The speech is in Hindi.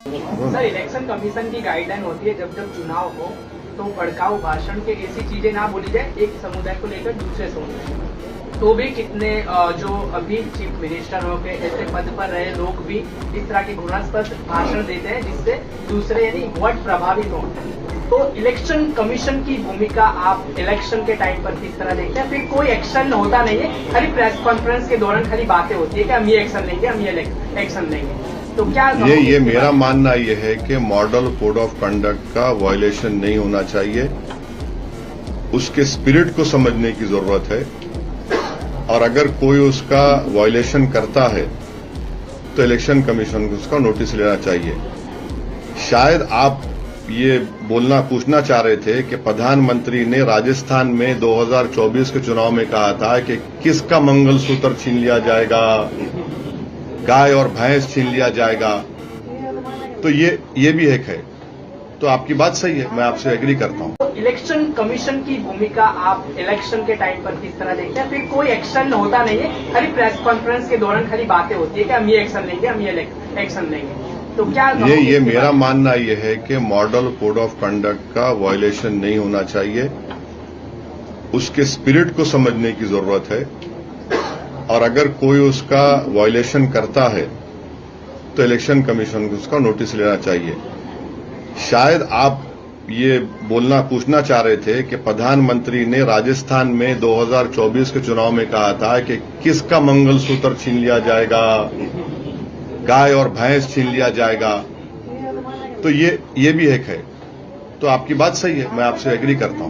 सर, इलेक्शन कमीशन की गाइडलाइन होती है जब जब चुनाव हो तो भड़काऊ भाषण के ऐसी चीजें ना बोली जाए एक समुदाय को लेकर दूसरे समुदाय। तो भी कितने जो अभी चीफ मिनिस्टर हो के ऐसे पद पर रहे लोग भी इस तरह के घृणास्पद भाषण देते हैं जिससे दूसरे यानी वोट प्रभावित हो। तो इलेक्शन कमीशन की भूमिका आप इलेक्शन के टाइम पर किस तरह देखते हैं? फिर कोई एक्शन होता नहीं है, खाली प्रेस कॉन्फ्रेंस के दौरान खाली बातें होती है कि हम ये एक्शन लेंगे, हम ये एक्शन लेंगे। तो क्या ये मेरा मानना ये है कि मॉडल कोड ऑफ कंडक्ट का वायलेशन नहीं होना चाहिए। उसके स्पिरिट को समझने की जरूरत है और अगर कोई उसका वायलेशन करता है तो इलेक्शन कमीशन को उसका नोटिस लेना चाहिए। शायद आप ये पूछना चाह रहे थे कि प्रधानमंत्री ने राजस्थान में 2024 के चुनाव में कहा था कि किसका मंगलसूत्र छीन लिया जाएगा, गाय और भैंस छीन लिया जाएगा। तो ये भी एक है। तो आपकी बात सही है, मैं आपसे एग्री करता हूं। तो इलेक्शन कमीशन की भूमिका आप इलेक्शन के टाइम पर किस तरह देखते हैं? फिर कोई एक्शन होता नहीं है, खाली प्रेस कॉन्फ्रेंस के दौरान खाली बातें होती है कि हम ये एक्शन लेंगे, हम ये एक्शन लेंगे। तो क्या ये मेरा मानना ये है कि मॉडल कोड ऑफ कंडक्ट का वायलेशन नहीं होना चाहिए। उसके स्पिरिट को समझने की जरूरत है और अगर कोई उसका वायलेशन करता है तो इलेक्शन कमीशन को उसका नोटिस लेना चाहिए। शायद आप ये पूछना चाह रहे थे कि प्रधानमंत्री ने राजस्थान में 2024 के चुनाव में कहा था कि किसका मंगलसूत्र छीन लिया जाएगा, गाय और भैंस छीन लिया जाएगा। तो ये भी एक है। तो आपकी बात सही है, मैं आपसे एग्री करता हूं।